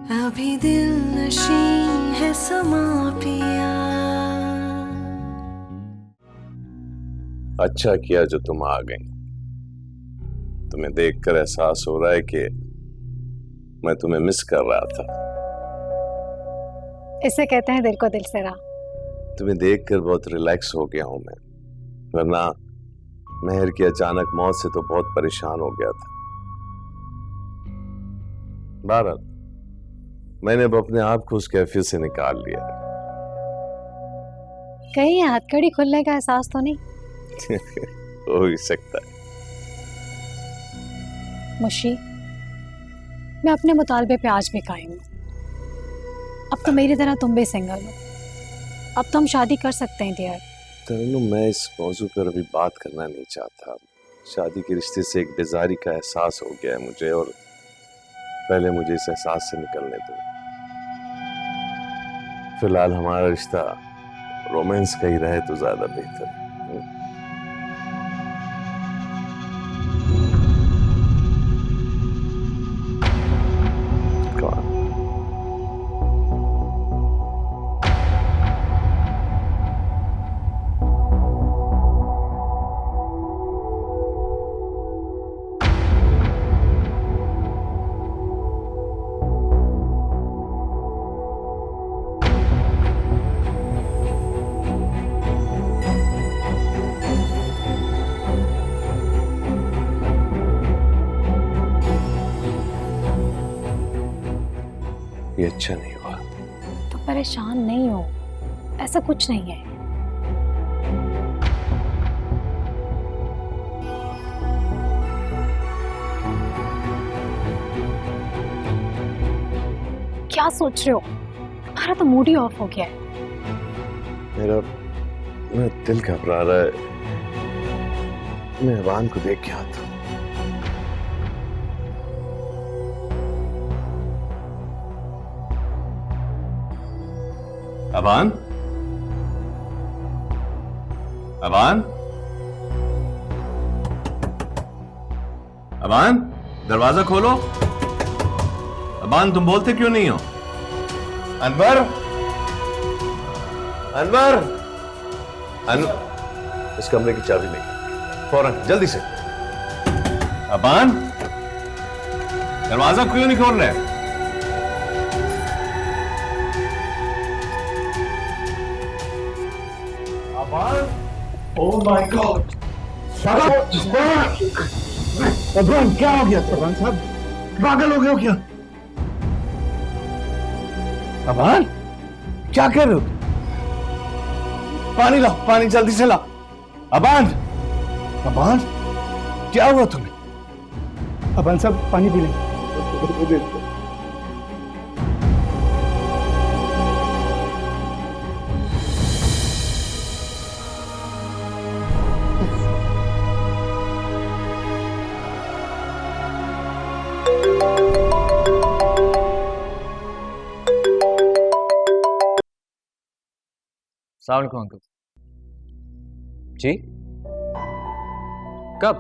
अभी दिल नशी है समा पिया। अच्छा किया जो तुम आ गई। तुम्हें देखकर एहसास हो रहा है कि मैं तुम्हें मिस कर रहा था। इसे कहते हैं दिल को दिल से रहा। तुम्हें देखकर बहुत रिलैक्स हो गया हूं मैं, वरना मेहर की अचानक मौत से तो बहुत परेशान हो गया था। बहरहाल मैंने अब अपने आप को उस कैफियत से निकाल लिया। कहीं ये हथकड़ी खुलने का एहसास तो नहीं? हो ही सकता है। मुशी, मैं अपने मुतालबे पे आज भी कायम हूँ। अब तो मेरी तरह तुम भी सिंगल हो। अब तो हम शादी कर सकते हैं डियर। तरन्नुम, मैं इस मौजू पर अभी बात करना नहीं चाहता। शादी के रिश्ते से एक बेजारी का एहसास हो गया है मुझे, और पहले मुझे इस एहसास से निकलने दो। फिलहाल हमारा रिश्ता रोमांस का ही रहे तो ज्यादा बेहतर है। ये अच्छा नहीं हुआ। तो परेशान नहीं हो, ऐसा कुछ नहीं है। क्या सोच रहे हो? तुम्हारा तो मूड ही ऑफ हो गया है। मेरा दिल घबरा रहा है। मैं अबान को देख के आता हूँ। अबान, अबान, अबान, दरवाजा खोलो। अबान, तुम बोलते क्यों नहीं हो? अनवर, अनवर, इस कमरे की चाबी लेके फौरन जल्दी से। अबान, दरवाजा क्यों नहीं खोल रहे? Oh my God! अब्राम, क्या हो गया? अब्राम साहब पागल हो गए हो क्या? अबान, क्या कर रहे हो? पानी लाओ, पानी जल्दी से लाओ। अबान, अबान, क्या हुआ तुम्हें? अबान साहब पानी पी लें। अस्सलाम वालेकुम अंकल जी। कब?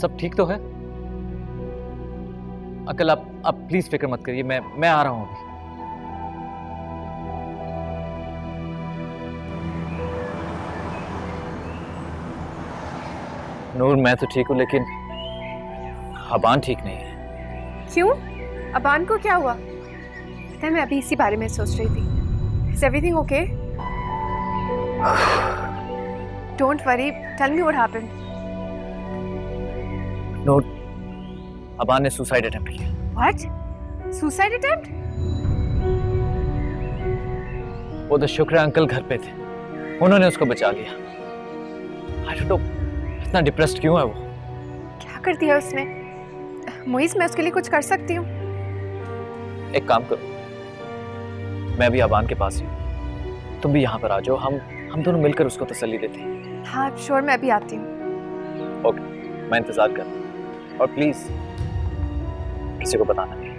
सब ठीक तो है अंकल? आप प्लीज फिक्र मत करिए, मैं आ रहा हूं अभी। नूर, मैं तो ठीक हूं, लेकिन अबान ठीक नहीं है। क्यों? अबान को क्या हुआ? पता है, मैं अभी इसी बारे में सोच रही थी। Is everything okay? Don't worry. Tell me what happened. नूर, अबान ने सुसाइड अटेम्प्ट किया। What? Suicide attempt? वो तो शुक्र है अंकल घर पे थे, उन्होंने उसको बचा लिया। I don't know, इतना डिप्रेस्ड क्यों है वो? क्या कर दिया उसने? मुइज़, मैं उसके लिए कुछ कर सकती हूँ। एक काम करो, मैं भी अबान के पास ही हूँ, तुम भी यहाँ पर आ जाओ, हम दोनों मिलकर उसको तसल्ली देते हैं। हाँ श्योर, मैं अभी आती हूँ। ओके, मैं इंतजार कर रहा हूँ, और प्लीज किसी को बताना नहीं।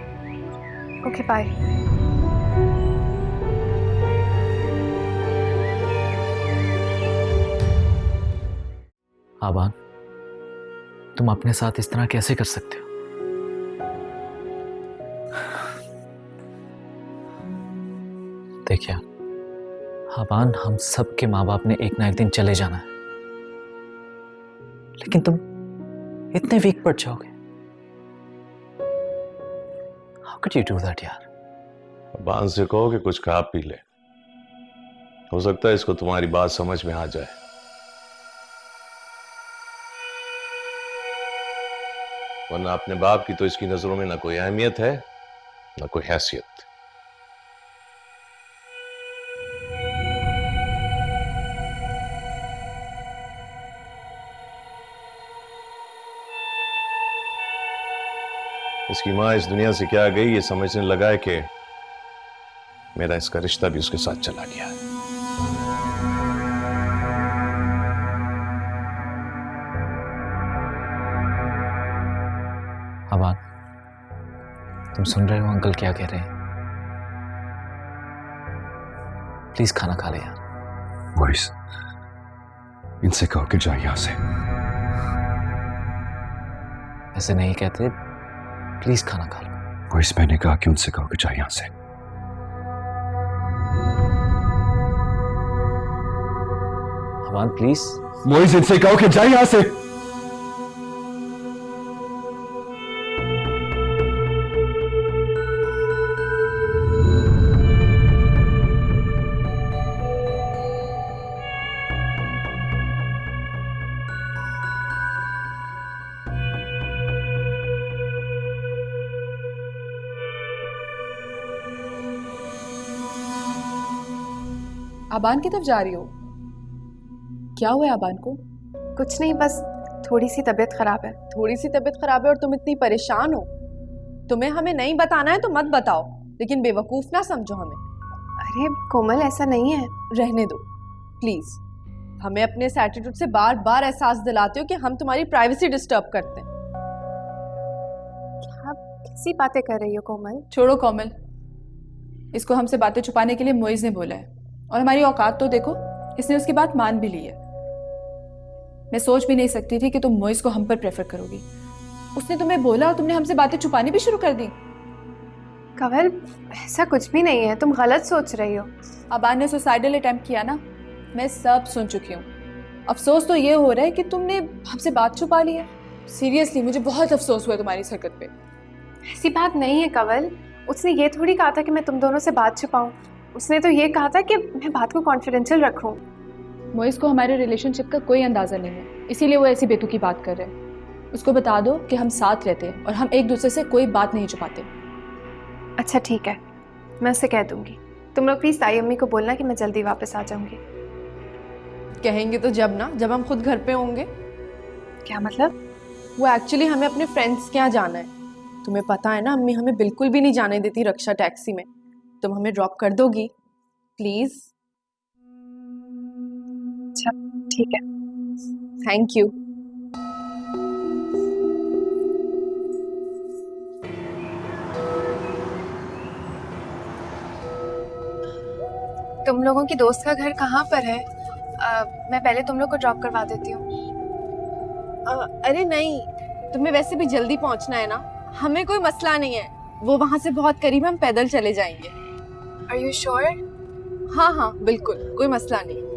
Okay, bye. आबान, तुम अपने साथ इस तरह कैसे कर सकते हो? देखिए अबान, हम सब के माँ बाप ने एक ना एक दिन चले जाना है, लेकिन तुम इतने वीक पड़ जाओगे। How could you do that यार? अबान से कहो कि कुछ खा पी ले, हो सकता है इसको तुम्हारी बात समझ में आ जाए। वरना अपने बाप की तो इसकी नजरों में ना कोई अहमियत है ना कोई हैसियत। इसकी मां इस दुनिया से क्या गई ये समझने लगा है कि मेरा इसका रिश्ता भी उसके साथ चला गया है। अबान, तुम सुन रहे हो अंकल क्या कह रहे हैं? प्लीज खाना खा ले यार। वॉइस, इनसे कहो कि जाए यहां से। ऐसे नहीं कहते, प्लीज खाना खा लो। वॉइस, मैंने कहा कि उनसे कहो कि जाए यहां से। अबान प्लीज। वॉइस, इनसे कहो कि जाए यहां से। अबान की तरफ जा रही हो? क्या हुआ है अबान को? कुछ नहीं, बस थोड़ी सी तबीयत खराब है। थोड़ी सी तबीयत खराब है और तुम इतनी परेशान हो? तुम्हें हमें नहीं बताना है तो मत बताओ, लेकिन बेवकूफ ना समझो हमें। अरे कोमल, ऐसा नहीं है। रहने दो प्लीज। हमें अपने इस एटीट्यूड से बार बार एहसास दिलाते हो कि हम तुम्हारी प्राइवेसी डिस्टर्ब करते हैं। आप कैसी बातें कर रही हो कोमल? छोड़ो कोमल, इसको हमसे बातें छुपाने के लिए मोइज ने बोला है, और हमारी औकात तो देखो, इसने उसकी बात मान भी ली है। मैं सोच भी नहीं सकती थी कि तुम मोइज को हम पर प्रेफर करोगी। उसने तुम्हें बोला और तुमने हमसे बातें छुपानी भी शुरू कर दी। कंवल, ऐसा कुछ भी नहीं है, तुम गलत सोच रही हो। अबान ने सुसाइडल अटेम्प्ट किया ना, मैं सब सुन चुकी हूँ। अफसोस तो ये हो रहा है कि तुमने हमसे बात छुपा ली है। सीरियसली मुझे बहुत अफसोस हुआ तुम्हारी इस हरकत पे। ऐसी बात नहीं है कंवल, उसने ये थोड़ी कहा था कि मैं तुम दोनों से बात छुपाऊं। उसने तो ये कहा था कि मैं बात को कॉन्फिडेंशियल रखूं। मोइस को हमारे रिलेशनशिप का कोई अंदाज़ा नहीं है, इसीलिए वो ऐसी बेतुकी बात कर रहे हैं। उसको बता दो कि हम साथ रहते हैं और हम एक दूसरे से कोई बात नहीं छुपाते। अच्छा ठीक है, मैं उससे कह दूंगी। तुम लोग प्लीज़ ताई अम्मी को बोलना कि मैं जल्दी वापस आ जाऊंगी। कहेंगे तो जब हम खुद घर पे होंगे। क्या मतलब? वो एक्चुअली हमें अपने फ्रेंड्स के यहाँ जाना है। तुम्हें पता है ना, अम्मी हमें बिल्कुल भी नहीं जाने देती रक्षा टैक्सी में। तुम हमें ड्रॉप कर दोगी प्लीज? अच्छा ठीक है, थैंक यू। तुम लोगों की दोस्त का घर कहाँ पर है? मैं पहले तुम लोग को ड्रॉप करवा देती हूँ। अरे नहीं, तुम्हें वैसे भी जल्दी पहुंचना है ना, हमें कोई मसला नहीं है। वो वहां से बहुत करीब है, हम पैदल चले जाएंगे। Are you sure? हाँ हाँ बिल्कुल, कोई मसला नहीं।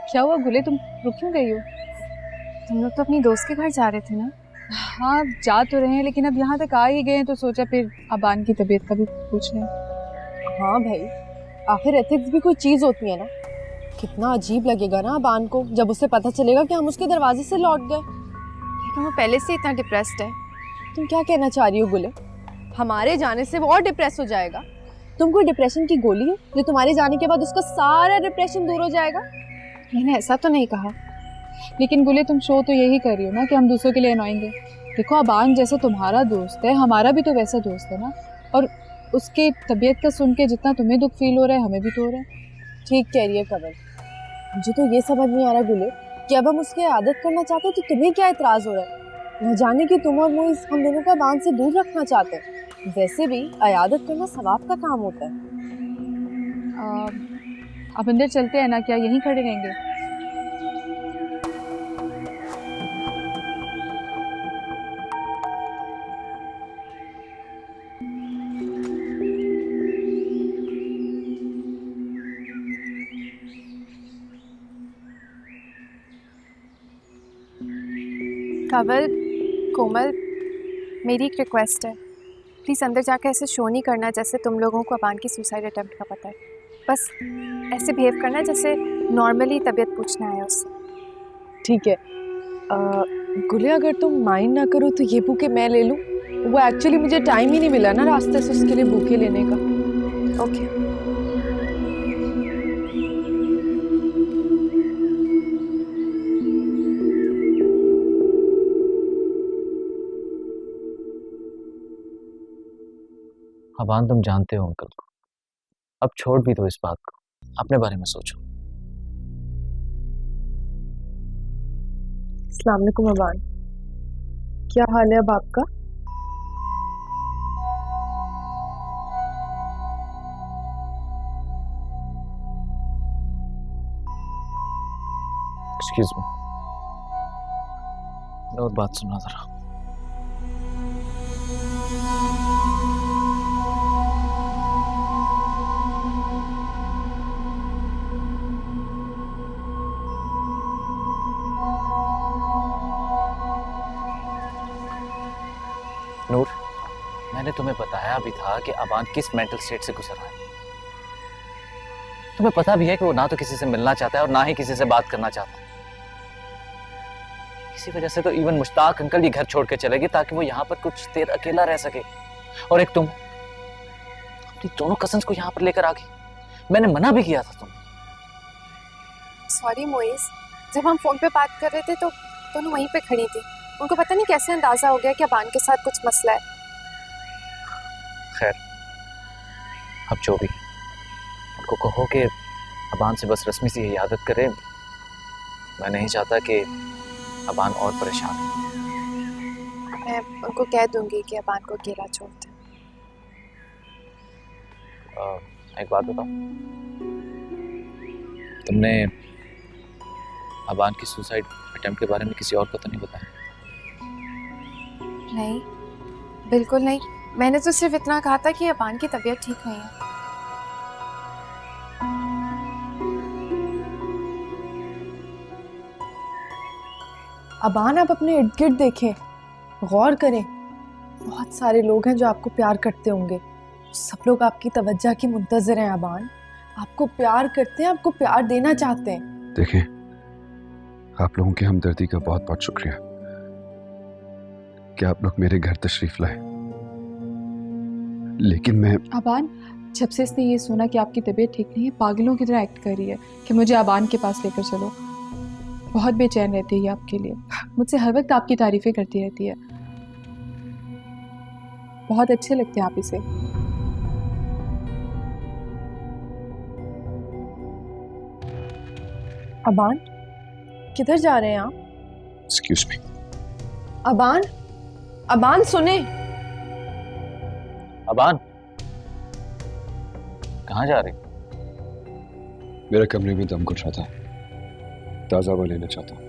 क्या हुआ गुले, तुम रुक क्यों गई हो? तुम लोग तो अपनी दोस्त के घर जा रहे थे ना? हाँ जा तो रहे हैं, लेकिन अब यहाँ तक आ ही गए हैं तो सोचा फिर अबान की तबीयत का भी पूछ लें। हाँ भाई, आखिर एथिक्स भी कोई चीज होती है ना। कितना अजीब लगेगा ना अबान को जब उसे पता चलेगा कि हम उसके दरवाजे से लौट गए। लेकिन वो पहले से इतना डिप्रेस्ड है। तुम क्या कहना चाह रही हो गुले? हमारे जाने से वो और डिप्रेस हो जाएगा? तुम कोई डिप्रेशन की गोली है जो तुम्हारे जाने के बाद उसका सारा डिप्रेशन दूर हो जाएगा? मैंने ऐसा तो नहीं कहा। लेकिन गुले, तुम शो तो यही कर रही हो ना कि हम दूसरों के लिए अनोइंग है। देखो अबान जैसा तुम्हारा दोस्त है, हमारा भी तो वैसा दोस्त है ना। और उसकी तबीयत का सुन के जितना तुम्हें दुख फील हो रहा है हमें भी तो हो रहा है। ठीक कह रही है कवल। मुझे तो ये समझ नहीं आ रहा गुले कि अब हम उसकी आदत करना चाहते हैं तो तुम्हें क्या इतराज हो रहा है। न जाने कि तुम और मोइस हम दोनों का बांध से दूर रखना चाहते हैं। वैसे भी आयादत करना सवाब का काम होता है। अब अंदर चलते हैं ना, क्या यहीं खड़े रहेंगे? कवल, कोमल, मेरी एक रिक्वेस्ट है, प्लीज़ अंदर जाकर ऐसे शो नहीं करना जैसे तुम लोगों को अबान की सुसाइड अटेम्प्ट का पता है। बस ऐसे बिहेव करना जैसे नॉर्मली तबीयत पूछना है उससे। ठीक है गुले, अगर तुम माइंड ना करो तो ये बुके मैं ले लूँ। वो एक्चुअली मुझे टाइम ही नहीं मिला ना रास्ते से उसके लिए बुके लेने का। ओके। अबान, तुम जानते हो अंकल को, अब छोड़ भी दो इस बात को, अपने बारे में सोचो। अस्सलाम वालेकुम अबान, क्या हाल है अब आपका? एक्सक्यूज मी, और बात सुना जरा। नूर, मैंने तुम्हें बताया भी था कि अबान किस मेंटल स्टेट से गुजर रहा है। तुम्हें पता भी है कि वो ना तो किसी से मिलना चाहता है और ना ही किसी से बात करना चाहता है। इसी वजह से तो इवन मुश्ताक अंकल ये घर छोड़ के चले गए ताकि वो यहाँ पर कुछ देर अकेला रह सके। और एक तुम अपनी दोनों कजन्स को यहाँ पर लेकर आ गई। मैंने मना भी किया था तुम्हें। सॉरी मोइस, जब हम फ़ोन पे बात कर रहे थे तो दोनों वहीं पे खड़ी थी। उनको पता नहीं कैसे अंदाज़ा हो गया कि अबान के साथ कुछ मसला है। खैर, अब जो भी, उनको कहो कि अबान से बस रस्मी सी यही आदत करे। मैं नहीं चाहता कि अबान और परेशान हो। मैं उनको कह दूंगी कि अबान को अकेला छोड़ दें। एक बात बताओ, तुमने अबान की सुसाइड अटेम्प्ट के बारे में किसी और को तो नहीं बताया? नहीं, बिल्कुल नहीं। मैंने तो सिर्फ इतना कहा था कि अबान की तबीयत ठीक नहीं है। अबान, आप अपने इर्द गिर्द देखें, गौर करें। बहुत सारे लोग हैं जो आपको प्यार करते होंगे। सब लोग आपकी तवज्जो की मुंतज़िर हैं। अबान आपको प्यार करते हैं, आपको प्यार देना चाहते हैं। देखें, आप लोगों की हमदर्दी का बहुत बहुत शुक्रिया कि आप लोग मेरे घर तशरीफ लाए, लेकिन मैं अबान, जब से इसने ये सुना कि आपकी तबीयत ठीक नहीं है, पागलों की तरह एक्ट कर रही है कि मुझे अबान के पास लेकर चलो। बहुत बेचैन रहती है आपके लिए, मुझसे हर वक्त आपकी तारीफें करती रहती है। बहुत अच्छे लगते हैं आप इसे। अबान, किधर जा रहे हैं आप? Excuse me. अबान, अबान सुने। अबान, कहाँ जा रही? मेरे कमरे में दम घुट रहा था, ताज़ा हवा लेना चाहता हूँ।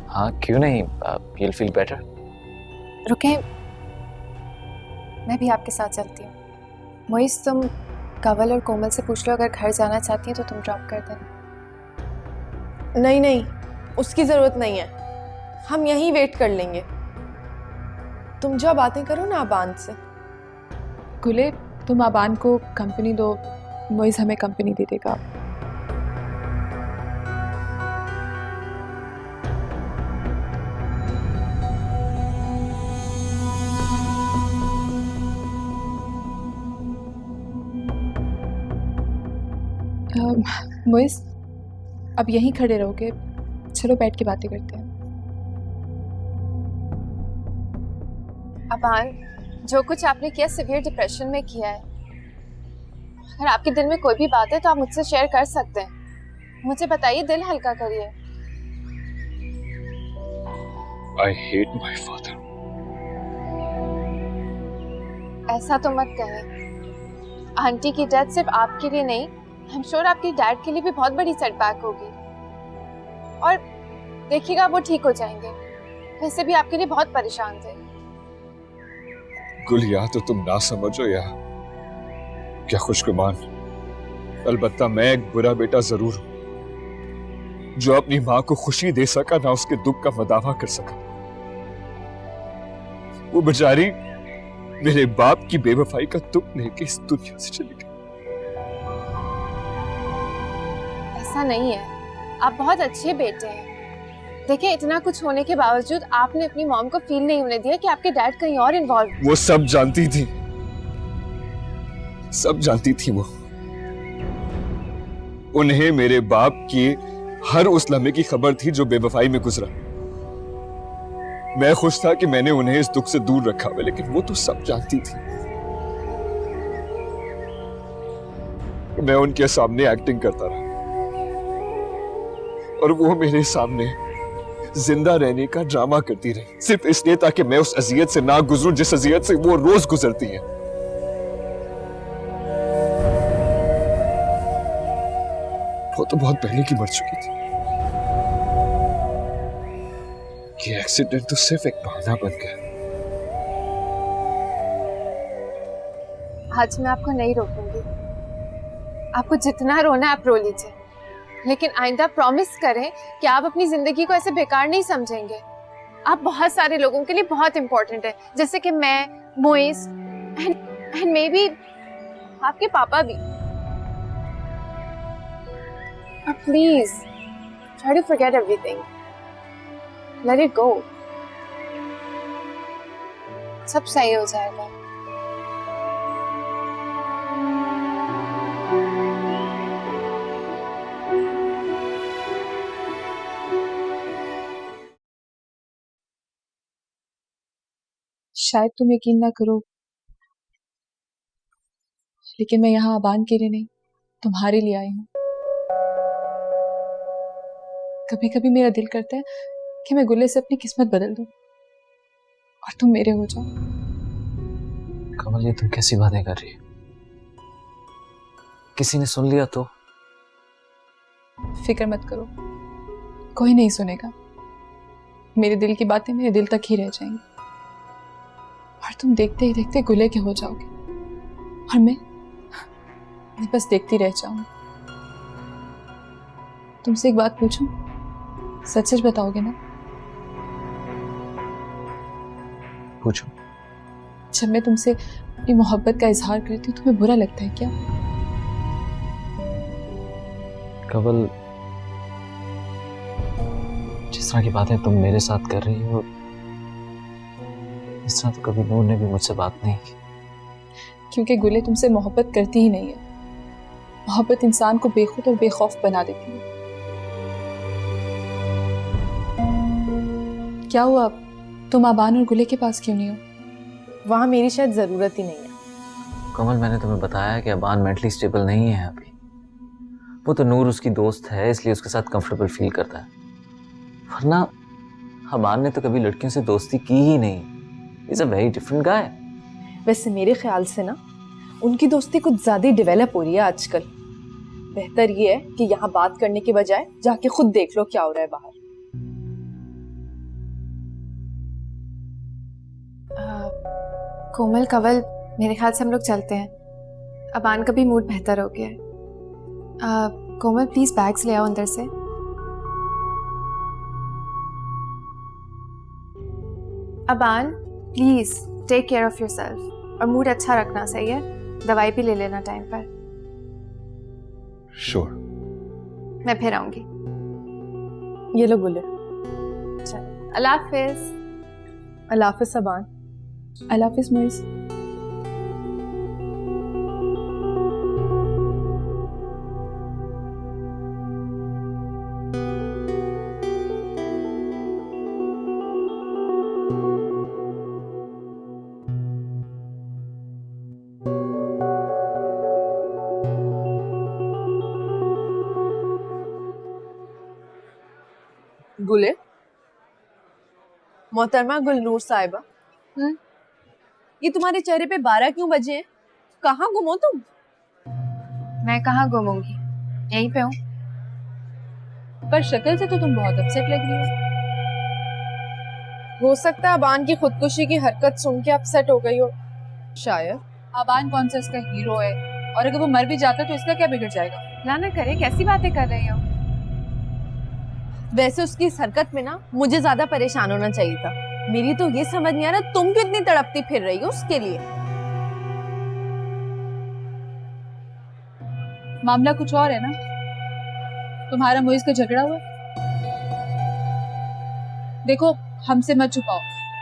हाँ, क्यों नहीं, you'll feel better। रुके, मैं भी आपके साथ चलती हूँ। मोइस, तुम कवल और कोमल से पूछ लो, अगर घर जाना चाहती हैं तो तुम ड्रॉप कर देना। नहीं नहीं, उसकी ज़रूरत नहीं है, हम यहीं वेट कर लेंगे। तुम जो बातें करो ना अबान से। गुले, तुम अबान को कंपनी दो, मोइज़ हमें कंपनी दे देगा। मोइज़, अब यहीं खड़े रहोगे? चलो बैठ के बातें करते हैं। अबान, जो कुछ आपने किया सिवियर डिप्रेशन में किया है। अगर आपके दिल में कोई भी बात है तो आप मुझसे शेयर कर सकते हैं। मुझे बताइए, दिल हल्का करिए। I hate my father. ऐसा तो मत कहें। आंटी की डेथ सिर्फ आपके लिए नहीं, आई एम श्योर आपके डैड के लिए भी बहुत बड़ी सेटबैक होगी। और देखिएगा वो ठीक हो जाएंगे। वैसे भी आपके लिए बहुत परेशान थे। गुल, या तो तुम ना समझो या क्या खुशगुमान। अलबत्ता मैं एक बुरा बेटा जरूर हूं, जो अपनी मां को खुशी दे सका ना उसके दुख का मदावा कर सका। वो बेचारी मेरे बाप की बेवफाई का दुख लेके इस दुनिया से चली गई। ऐसा नहीं है, आप बहुत अच्छे बेटे हैं। देखिए, इतना कुछ होने के बावजूद आपने अपनी मॉम को फील नहीं होने दिया कि आपके डैड कहीं और इन्वॉल्व। वो सब जानती थी, सब जानती थी वो। उन्हें मेरे बाप की हर उस लम्हे की खबर थी जो बेवफाई में गुजरा। मैं खुश था कि मैंने उन्हें इस दुख से दूर रखा हुआ, लेकिन वो तो सब जानती थी। मैं उनके सामने एक्टिंग करता रहा और वो मेरे सामने जिंदा रहने का ड्रामा करती रही, सिर्फ इसलिए ताकि मैं उस अजियत से ना गुजरूं जिस अजियत से वो रोज गुजरती है। वो तो बहुत पहले की मर चुकी थी। ये एक्सीडेंट तो सिर्फ एक बहाना बन गया। आज मैं आपको नहीं रोकूंगी। आपको जितना रोना है आप रो लीजिए, लेकिन आइंदा प्रॉमिस करें कि आप अपनी जिंदगी को ऐसे बेकार नहीं समझेंगे। आप बहुत सारे लोगों के लिए बहुत इंपॉर्टेंट है, जैसे कि मैं, मोइस एंड मे बी आपके पापा भी। Please try to forget everything, let it go. सब सही हो जाएगा। शायद तुम यकीन ना करो, लेकिन मैं यहाँ अबान के लिए नहीं, तुम्हारे लिए आई हूँ। कभी कभी मेरा दिल करता है कि मैं गुल्ले से अपनी किस्मत बदल दूं और तुम मेरे हो जाओ। कमल, ये तुम कैसी बातें कर रही हो? किसी ने सुन लिया तो? फिक्र मत करो, कोई नहीं सुनेगा। मेरे दिल की बातें मेरे दिल तक ही रह जाएंगी और तुम देखते ही देखते गुले के हो जाओगे और मैं बस देखती रह जाऊंगी। तुमसे एक बात पूछूं? सच सच बताओगे ना? पूछो। जब मैं तुमसे अपनी मोहब्बत का इजहार करती हूँ तुम्हें बुरा लगता है क्या? कमल, जिस तरह की बातें तुम मेरे साथ कर रही हो, इस तरह तो कभी नूर ने भी मुझसे बात नहीं की। क्योंकि गुले तुमसे मोहब्बत करती ही नहीं है। मोहब्बत इंसान को बेखुद और बेखौफ बना देती है। क्या हुआ, तुम आबान और गुले के पास क्यों नहीं हो? वहाँ मेरी शायद ज़रूरत ही नहीं है। कमल, मैंने तुम्हें बताया कि अबान मेंटली स्टेबल नहीं है अभी। वो तो नूर उसकी दोस्त है, इसलिए उसके साथ कंफर्टेबल फील करता है, वरना अबान ने तो कभी लड़कियों से दोस्ती की ही नहीं। इज अ वेरी डिफरेंट गाय। वैसे मेरे ख्याल से ना उनकी दोस्ती कुछ ज़्यादा ही डेवलप हो रही है आजकल। बेहतर ये है कि यहाँ बात करने के बजाय जाके खुद देख लो क्या हो रहा है बाहर। कोमल, कवल, मेरे ख्याल से हम लोग चलते हैं। अबान का भी मूड बेहतर हो गया है। कोमल, प्लीज बैग्स ले आओ अंदर से। Abaan, please take care of yourself और मूड अच्छा रखना, सही है? दवाई भी ले लेना टाइम पर। श्योर। मैं फिर आऊंगी। ये लो गुले। चलो, अल्लाह हाफिज। अल्लाह हाफिज अबान। अल्लाह हाफिज मोइस। गुले, मोहतरमा गुलनूर साहिबा, ये तुम्हारे चेहरे पे 12 क्यों बजे हैं? कहाँ गुम हो तुम? मैं कहाँ घूमूंगी, यहीं पे हूँ। पर शक्ल से तो तुम बहुत अपसेट लग रही हो सकता है अबान की खुदकुशी की हरकत सुन के अपसेट हो गई हो, शायद। हो। अबान कौन सा इसका हीरो है, और अगर वो मर भी जाता तो इसका क्या बिगड़ जाएगा? लाना करे, कैसी बातें कर रही हो? वैसे उसकी इस हरकत में ना मुझे ज्यादा परेशान होना चाहिए था। मेरी तो ये समझ नहीं आ रहा तुम क्यों इतनी तड़पती फिर रही हो उसके लिए। मामला कुछ और है ना? तुम्हारा मोइज का झगड़ा हुआ? देखो, हमसे मत छुपाओ,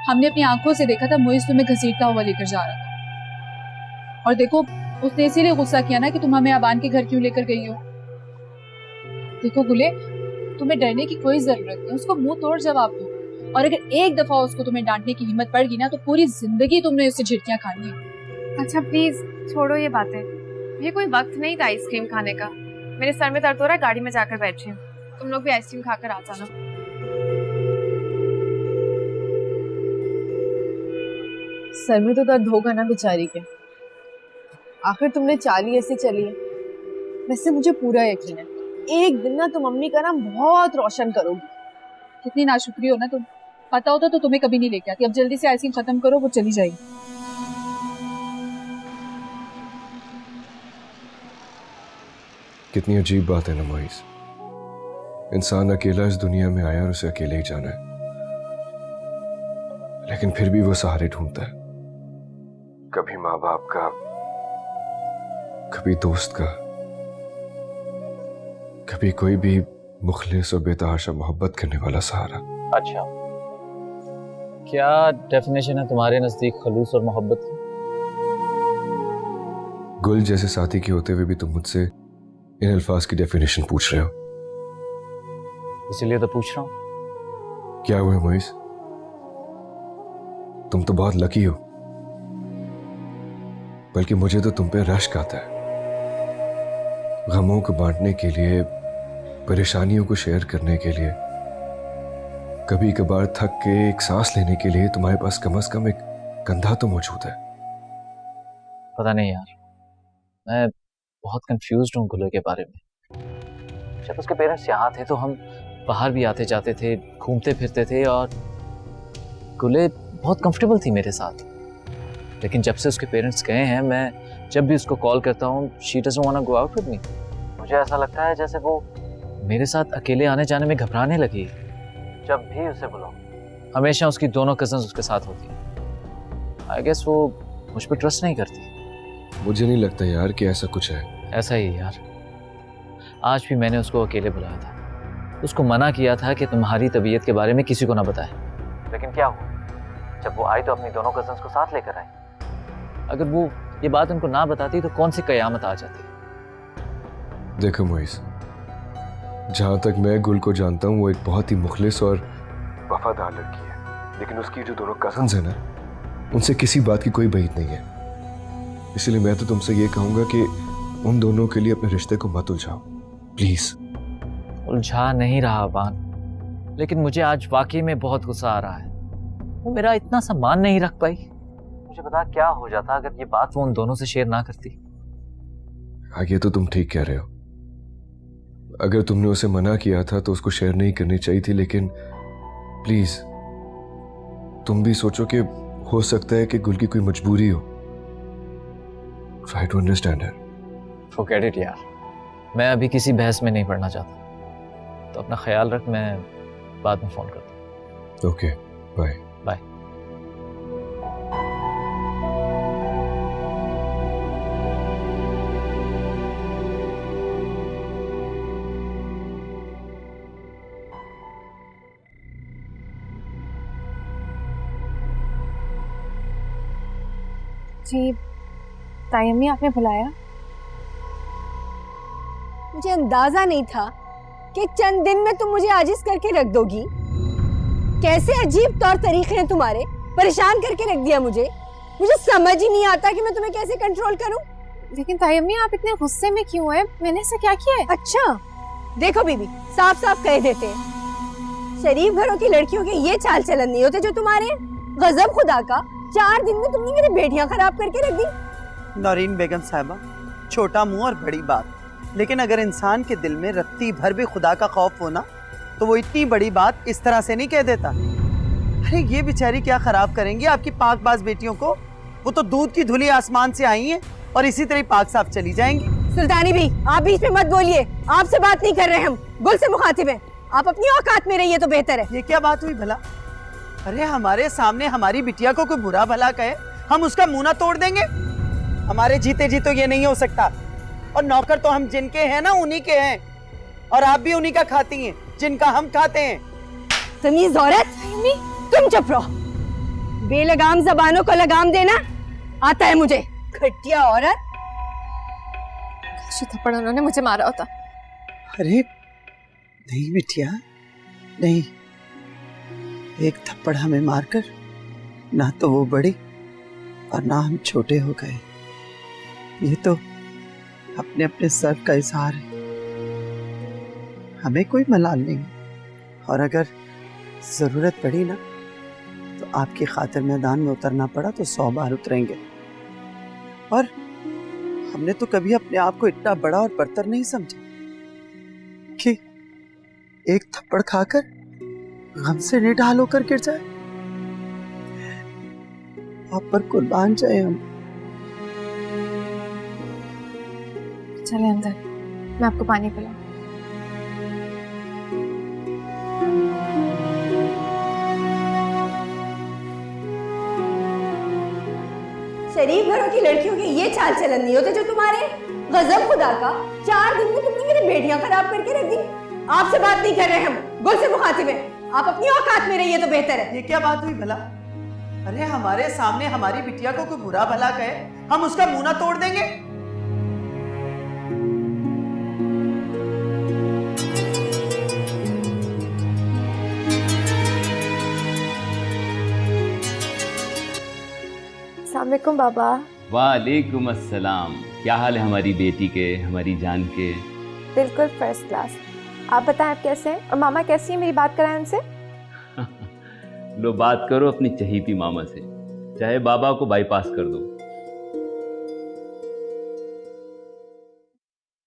हमने अपनी आंखों से देखा था मोइज तुम्हें घसीटता हुआ लेकर जा रहा था। और देखो, उसने इसीलिए गुस्सा किया ना कि तुम हमें अबान के घर क्यों लेकर गई हो। देखो गुले, तुम्हें डरने की कोई जरूरत नहीं, उसको मुंह तोड़ जवाब दो। और अगर एक दफा उसको तुम्हें डांटने की हिम्मत पड़ गई ना तो पूरी जिंदगी तुमने उससे झिड़कियां खानी है। अच्छा प्लीज छोड़ो ये बातें, ये कोई वक्त नहीं था आइसक्रीम खाने का। मेरे सर में दर्द हो रहा है, गाड़ी में जाकर बैठी हूँ, तुम लोग भी आइसक्रीम खाकर आ जाना। सर में तो दर्द होगा ना बेचारी के, आखिर तुमने चाली ऐसी चली है। वैसे मुझे पूरा यकीन है एक दिन ना तुम अम्मी का नाम बहुत रोशन करोगी। कितनी नाशुक्री हो ना तुम, पता होता तो तुम्हें कभी नहीं लेके आती। अब जल्दी से आइसक्रीम खत्म करो, वो चली जाएगी। कितनी अजीब बात है ना मोइज, इंसान अकेला इस दुनिया में आया और उसे अकेले ही जाना है, लेकिन फिर भी वो सहारे ढूंढता है, कभी माँ बाप का, कभी दोस्त का, कभी कोई भी मुखलिस और बेतहाशा मोहब्बत करने वाला सहारा। अच्छा, क्या डेफिनेशन है तुम्हारे नजदीक खलूस और मोहब्बत की? गुल जैसे साथी के होते हुए भी तुम मुझसे इन अल्फाज की डेफिनेशन पूछ रहे हो। इसीलिए तो पूछ रहा हूँ। क्या हुआ मोइज, तुम तो बहुत लकी हो, बल्कि मुझे तो तुम पे रश्क आता है। गमों को बांटने के लिए, परेशानियों को शेयर करने के लिए, कभी कभार थक के एक सांस लेने के लिए तुम्हारे पास कम से कम एक कंधा तो मौजूद है। पता नहीं यार, मैं बहुत कंफ्यूज्ड हूँ गुले के बारे में। जब उसके पेरेंट्स यहाँ थे तो हम बाहर भी आते जाते थे, घूमते फिरते थे, और गुले बहुत कंफर्टेबल थी मेरे साथ। लेकिन जब से उसके पेरेंट्स गए हैं, मैं जब भी उसको कॉल करता हूँ, she doesn't want to go out with me. मुझे ऐसा लगता है जैसे वो मेरे साथ अकेले आने जाने में घबराने लगी। जब भी उसे बुलाओ, हमेशा उसकी दोनों कजन्स उसके साथ होती हैं। आई गेस वो मुझ पर ट्रस्ट नहीं करती। मुझे नहीं लगता यार कि ऐसा कुछ है। ऐसा ही यार, आज भी मैंने उसको अकेले बुलाया था, उसको मना किया था कि तुम्हारी तबीयत के बारे में किसी को ना बताए। लेकिन क्या हुआ, जब वो आई तो अपनी दोनों कजन्स को साथ लेकर आई। अगर वो ये बात उनको ना बताती तो कौन सी कयामत आ जाती। देखो मोइज, जहां तक मैं गुल को जानता हूँ वो एक बहुत ही मुखलिस और वफादार लड़की है, लेकिन उसकी जो दोनों कजन्स हैं ना, उनसे किसी बात की कोई बात नहीं है। इसलिए मैं तो तुमसे ये कहूंगा कि उन दोनों के लिए अपने रिश्ते को मत उलझाओ प्लीज। उलझा नहीं रहा बान, लेकिन मुझे आज वाकई में बहुत गुस्सा आ रहा है। वो मेरा इतना सम्मान नहीं रख पाई। मुझे बता क्या हो जाता अगर ये बात वो उन दोनों से शेयर ना करती। आगे तो तुम ठीक कह रहे हो, अगर तुमने उसे मना किया था तो उसको शेयर नहीं करनी चाहिए थी, लेकिन प्लीज तुम भी सोचो कि हो सकता है कि गुल की कोई मजबूरी हो। Try to understand her. Forget it यार, मैं अभी किसी बहस में नहीं पड़ना चाहता। तो अपना ख्याल रख, मैं बाद में फोन करता हूँ। Okay, bye bye. जी ताई अम्मी, आपने बुलाया? मुझे अंदाजा नहीं था कि चंद दिन में तुम मुझे आजिज करके रख दोगी। कैसे अजीब तौर तरीके हैं तुम्हारे, परेशान करके रख दिया मुझे। मुझे समझ ही नहीं आता कि मैं तुम्हें कैसे कंट्रोल करूं। लेकिन ताई अम्मी, आप इतने गुस्से में क्यों हैं? मैंने ऐसा क्या किया है? अच्छा देखो बीबी, साफ साफ कह देते हैं, शरीफ घरों की लड़कियों के ये चाल चलन नहीं होते जो तुम्हारे। गजब खुदा का, 4 दिन में तुमने मेरी बेटियां खराब करके रख दी। नौरीन बेगम साहिबा, छोटा मुंह और बड़ी बात, लेकिन अगर इंसान के दिल में रत्ती भर भी खुदा का खौफ होना तो वो इतनी बड़ी बात इस तरह से नहीं कह देता। अरे ये बेचारी क्या खराब करेंगी आपकी पाकबाज बेटियों को? वो तो दूध की धुली आसमान से आई हैं और इसी तरह पाक साफ चली जाएंगी। सुल्तानी भी, आप बीच में मत बोलिए, आपसे बात नहीं कर रहे हम, गुल से मुखातिब हैं। आप अपनी औकात में रहिए तो बेहतर है। ये क्या बात हुई भला? अरे हमारे सामने हमारी बिटिया को कोई बुरा भला कहे, हम उसका मुंह ना तोड़ देंगे? हमारे जीते जी तो ये नहीं हो सकता। और नौकर तो हम जिनके हैं ना उन्हीं के हैं, और आप भी उन्हीं का खाती हैं जिनका हम खाते हैं। तमीज औरत, तुम चुप रहो। बेलगाम जबानों को लगाम देना आता है मुझे। घटिया औरत। काशी थप्पड़ उन्होंने मुझे मारा होता। अरे नहीं बिटिया, नहीं। एक थप्पड़ हमें मारकर ना तो वो बड़ी और ना हम छोटे हो गए। ये तो अपने अपने सर का इजहार है, हमें कोई मलाल नहीं। और अगर जरूरत पड़ी ना तो आपकी खातिर मैदान में उतरना पड़ा तो 100 बार उतरेंगे। और हमने तो कभी अपने आप को इतना बड़ा और बरतर नहीं समझा कि एक थप्पड़ खाकर गम से निढाल होकर गिर जाए। आप पर कुर्बान जाए हम। चले अंदर, मैं आपको पानी पिलाऊं। शरीफ घरों की लड़कियों के ये चाल चलन नहीं होते जो तुम्हारे। गजब खुदा का, 4 दिन में तुमने मेरी बेटियां खराब करके रख दी। आपसे बात नहीं कर रहे हम, गुल से मुखातिब हैं। आप अपनी औकात में रहिए तो बेहतर है। ये क्या बात हुई भला? अरे हमारे सामने हमारी बिटिया को कोई बुरा भला कहे, हम उसका मुंह ना तोड़ देंगे? अस्सलाम वालेकुम बाबा। वालेकुम अस्सलाम। क्या हाल है हमारी बेटी के, हमारी जान के? बिल्कुल फर्स्ट क्लास। आप बताएं आप कैसे हैं, और मामा कैसी है? मेरी बात कराएं उनसे। लो बात करो अपनी चहीती मामा से, चाहे बाबा को बाईपास कर दो।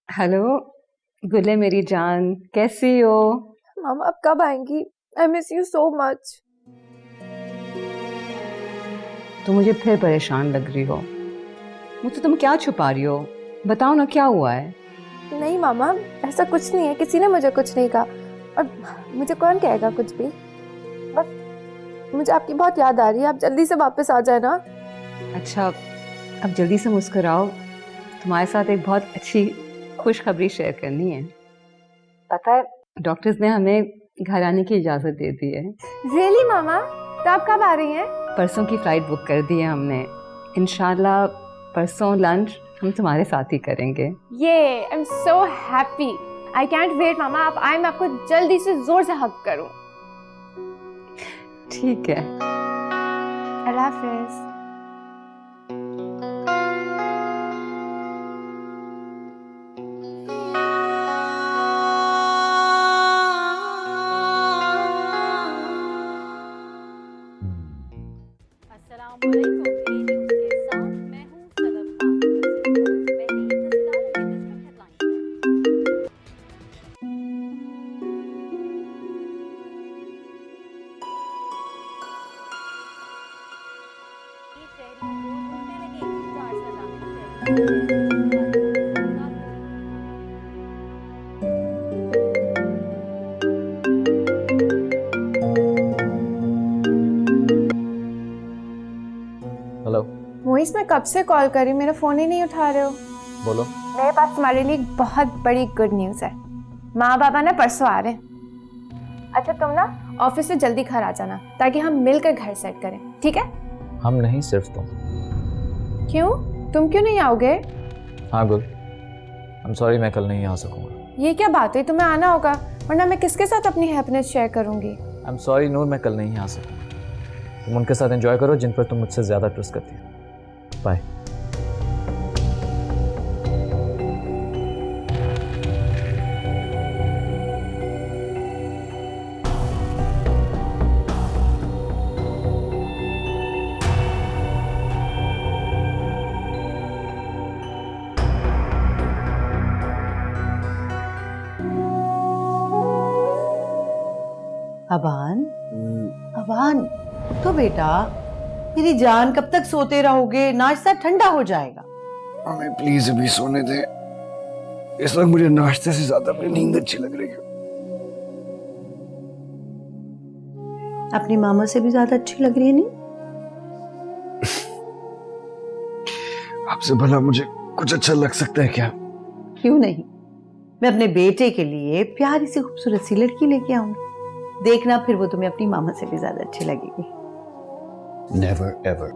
हेलो गुले मेरी जान, कैसी हो? मामा अब कब आएंगी? I miss you so much. तुम मुझे फिर परेशान लग रही हो। मुझसे तुम क्या छुपा रही हो? बताओ ना क्या हुआ है। नहीं मामा, ऐसा कुछ नहीं है, किसी ने मुझे कुछ नहीं कहा, और मुझे कौन कहेगा कुछ भी। बस मुझे आपकी बहुत याद आ रही है, आप जल्दी से वापस आ जाए ना। अच्छा अब जल्दी से मुस्कुराओ, तुम्हारे साथ एक बहुत अच्छी खुशखबरी शेयर करनी है। पता है डॉक्टर्स ने हमें घर आने की इजाज़त दे दी है। रियली मामा? तो आप कब आ रही हैं? परसों की फ़्लाइट बुक कर दी है हमने। इंशाल्लाह परसों लंच हम तुम्हारे साथ ही करेंगे। ये I am so happy, I can't wait mama. आप आए, मैं आपको जल्दी से जोर से हग करूं। ठीक है, अल्लाह हाफिज़। हेलो मोइस, मैं कब से कॉल कर रही हूँ, मेरा फोन ही नहीं उठा रहे हो। बोलो। मेरे पास तुम्हारे लिए एक बहुत बड़ी गुड न्यूज़ है। माँ बाबा ना परसों आ रहे हैं। अच्छा तुम ना ऑफिस से जल्दी घर आ जाना ताकि हम मिलकर घर सेट करें, ठीक है? हम नहीं, सिर्फ तुम। क्यों? तुम क्यों नहीं आओगे? हाँ गुल, आई एम सॉरी, मैं कल नहीं आ सकूंगा। ये क्या बात है, तुम्हें आना होगा, वरना मैं किसके साथ अपनी हैप्पीनेस शेयर करूंगी? आई एम सॉरी नूर, मैं कल नहीं आ सकूंगा। तुम उनके साथ एंजॉय करो जिन पर तुम मुझसे ज़्यादा ट्रस्ट करती हो। बाय। अबान, अबान तो बेटा, मेरी जान कब तक सोते रहोगे? नाश्ता ठंडा हो जाएगा। हमें प्लीज अभी सोने दें। इस वक्त मुझे नाश्ते से ज्यादा अपनी नींद अच्छी लग रही है। अपनी मामा से भी ज्यादा अच्छी लग रही है नहीं? आपसे भला मुझे कुछ अच्छा लग सकता है क्या? क्यों नहीं, मैं अपने बेटे के लिए प्यारी सी खूबसूरत सी लड़की लेके आऊंगी। देखना फिर वो तुम्हें अपनी मामा से भी ज्यादा अच्छी लगेगी। Never ever.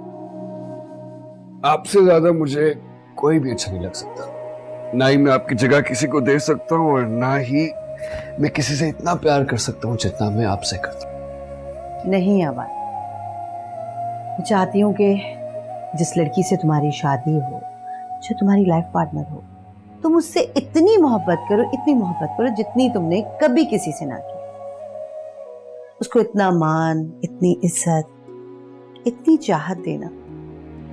आपसे ज्यादा मुझे कोई भी अच्छा नहीं लग सकता। ना ही मैं आपकी जगह किसी को दे सकता हूँ और ना ही मैं किसी से इतना प्यार कर सकता हूँ जितना मैं आपसे करता हूँ। नहीं आवाज, मैं चाहती हूँ कि जिस लड़की से तुम्हारी शादी हो, जो तुम्हारी लाइफ पार्टनर हो, तुम उससे इतनी मोहब्बत करो, इतनी मोहब्बत करो जितनी तुमने कभी किसी से ना की। उसको इतना मान, इतनी इज्जत, इतनी चाहत देना,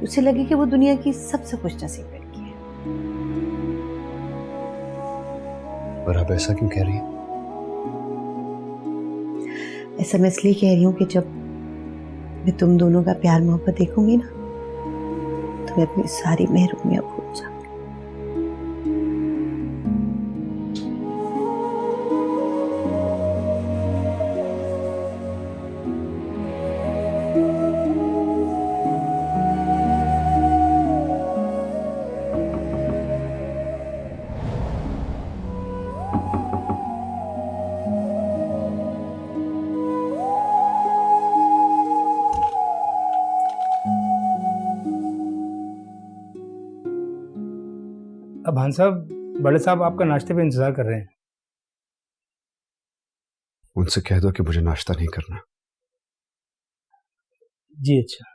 उसे लगे कि वो दुनिया की सबसे खुशनसीब लड़की है। पर आप ऐसा क्यों कह रही हैं? ऐसा मैं इसलिए कह रही हूँ कि जब मैं तुम दोनों का प्यार मोहब्बत देखूंगी ना, तो मैं अपनी सारी महरूमियां भूल जाऊंगी। अभान साहब, बड़े साहब आपका नाश्ते पे इंतजार कर रहे हैं। उनसे कह दो कि मुझे नाश्ता नहीं करना। जी अच्छा।